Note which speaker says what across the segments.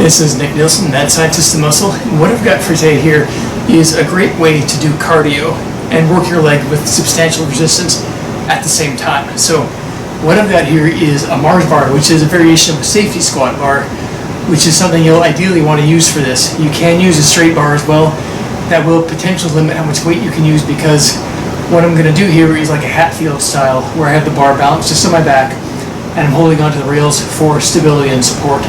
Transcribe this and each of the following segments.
Speaker 1: This is Nick Nielsen, Mad Scientist of Muscle, and what I've got for today here is a great way to do cardio and work your leg with substantial resistance at the same time. So what I've got here is a Mars bar, which is a variation of a safety squat bar, which is something you'll ideally want to use for this. You can use a straight bar as well. That will potentially limit how much weight you can use, because what I'm going to do here is like a Hatfield style, where I have the bar balanced just on my back and I'm holding onto the rails for stability and support.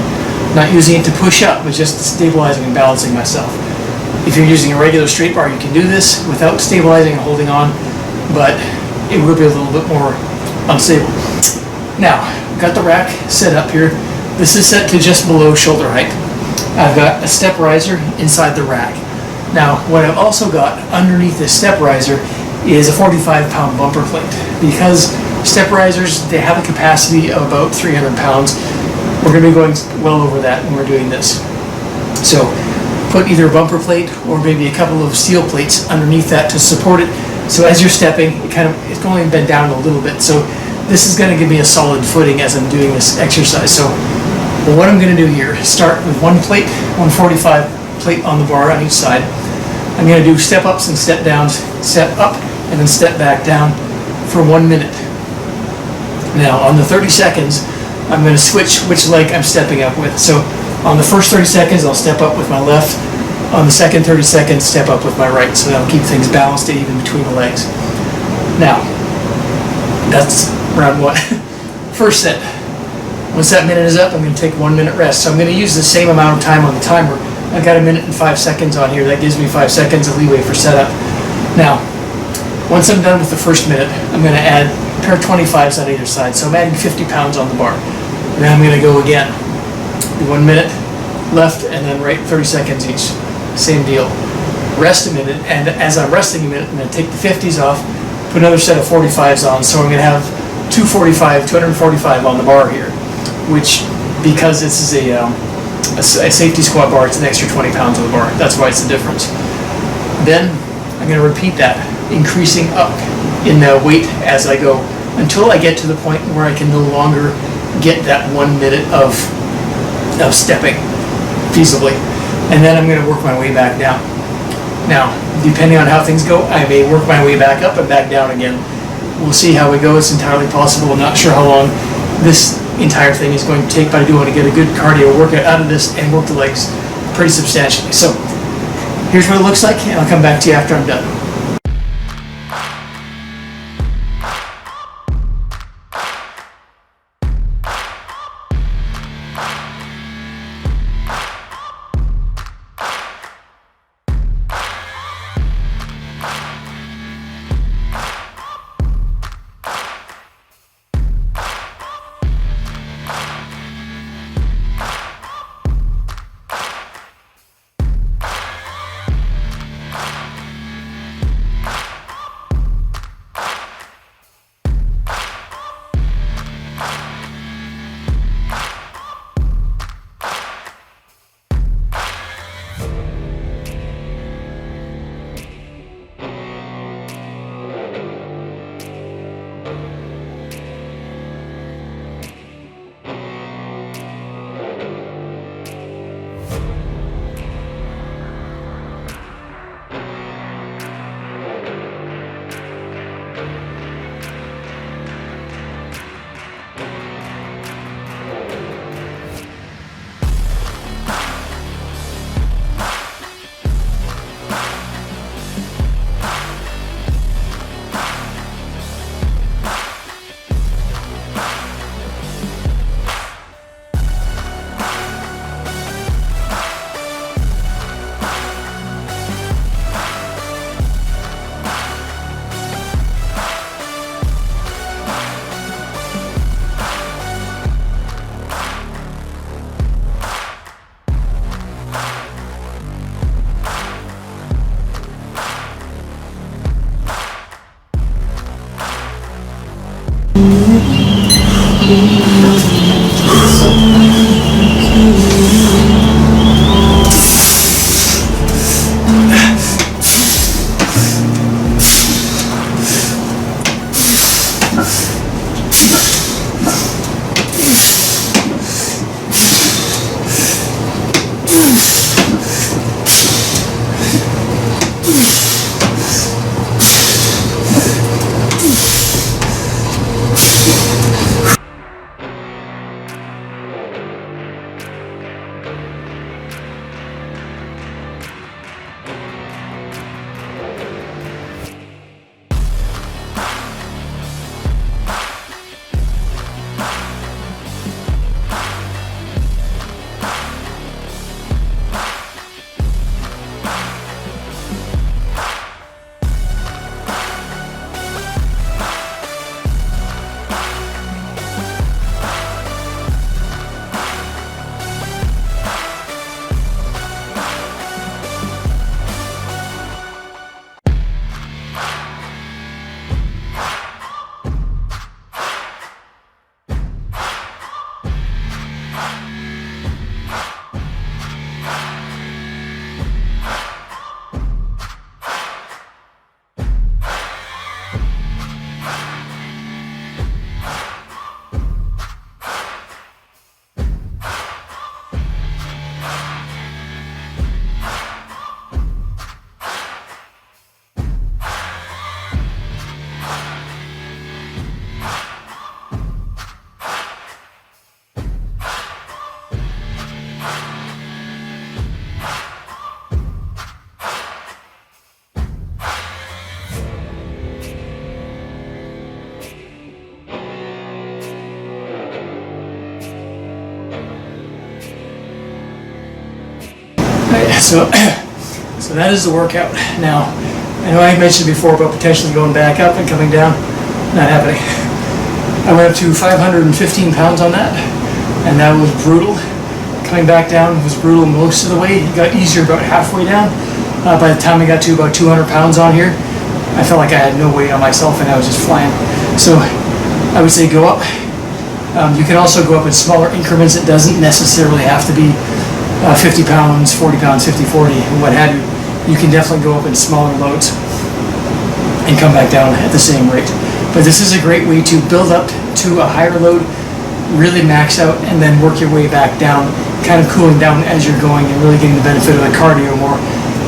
Speaker 1: Not using it to push up, but just stabilizing and balancing myself. If you're using a regular straight bar, you can do this without stabilizing and holding on, but it will be a little bit more unstable. Now, I've got the rack set up here. This is set to just below shoulder height. I've got a step riser inside the rack. Now, what I've also got underneath this step riser is a 45-pound bumper plate. Because step risers, they have a capacity of about 300 pounds. We're going to be going well over that when we're doing this. So put either a bumper plate or maybe a couple of steel plates underneath that to support it. So as you're stepping, it's going to bend down a little bit. So this is going to give me a solid footing as I'm doing this exercise. So what I'm going to do here, start with one plate, 145 plate on the bar on each side. I'm going to do step ups and step downs, step up and then step back down for 1 minute. Now on the 30 seconds, I'm going to switch which leg I'm stepping up with. So on the first 30 seconds, I'll step up with my left. On the second 30 seconds, step up with my right. So that'll keep things balanced and even between the legs. Now, that's round one. First set. Once that minute is up, I'm going to take 1 minute rest. So I'm going to use the same amount of time on the timer. I've got 1 minute and 5 seconds on here. That gives me 5 seconds of leeway for setup. Now, once I'm done with the first minute, I'm going to add a pair of 25s on either side. So I'm adding 50 pounds on the bar. And then I'm going to go again. Do 1 minute, left, and then right 30 seconds each. Same deal. Rest a minute, and as I'm resting a minute, I'm going to take the 50s off, put another set of 45s on. So I'm going to have 245 on the bar here, which, because this is a safety squat bar, it's an extra 20 pounds on the bar. That's why it's the difference. Then I'm going to repeat that, increasing up in the weight as I go, until I get to the point where I can no longer get that 1 minute of stepping feasibly. And then I'm going to work my way back down. Now, depending on how things go, I may work my way back up and back down again. We'll see how we go. It's entirely possible. I'm not sure how long this entire thing is going to take, but I do want to get a good cardio workout out of this and work the legs pretty substantially. So here's what it looks like, and I'll come back to you after I'm done. So, so that is the workout. Now, I know I mentioned before about potentially going back up and coming down. Not happening. I went up to 515 pounds on that, and that was brutal. Coming back down was brutal most of the way. It got easier about halfway down. By the time I got to about 200 pounds on here, I felt like I had no weight on myself and I was just flying. So I would say go up. You can also go up in smaller increments. It doesn't necessarily have to be 50 pounds, 40 pounds, 50, 40, and what have you. You can definitely go up in smaller loads and come back down at the same rate. But this is a great way to build up to a higher load, really max out, and then work your way back down, kind of cooling down as you're going and really getting the benefit of the cardio more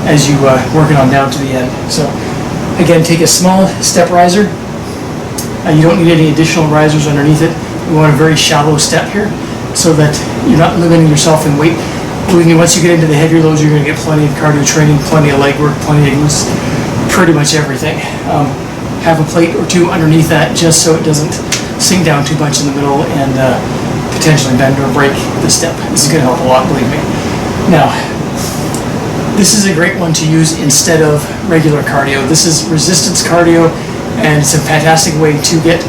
Speaker 1: as you working on down to the end. So again, take a small step riser. You don't need any additional risers underneath it. You want a very shallow step here so that you're not limiting yourself in weight. Once you get into the heavier loads, you're going to get plenty of cardio training, plenty of leg work, plenty of glutes, pretty much everything. Have a plate or two underneath that just so it doesn't sink down too much in the middle and potentially bend or break the step. This is going to help a lot, believe me. Now, this is a great one to use instead of regular cardio. This is resistance cardio, and it's a fantastic way to get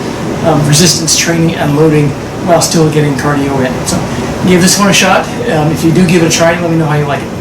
Speaker 1: resistance training and loading while still getting cardio in. So give this one a shot. If you do give it a try, let me know how you like it.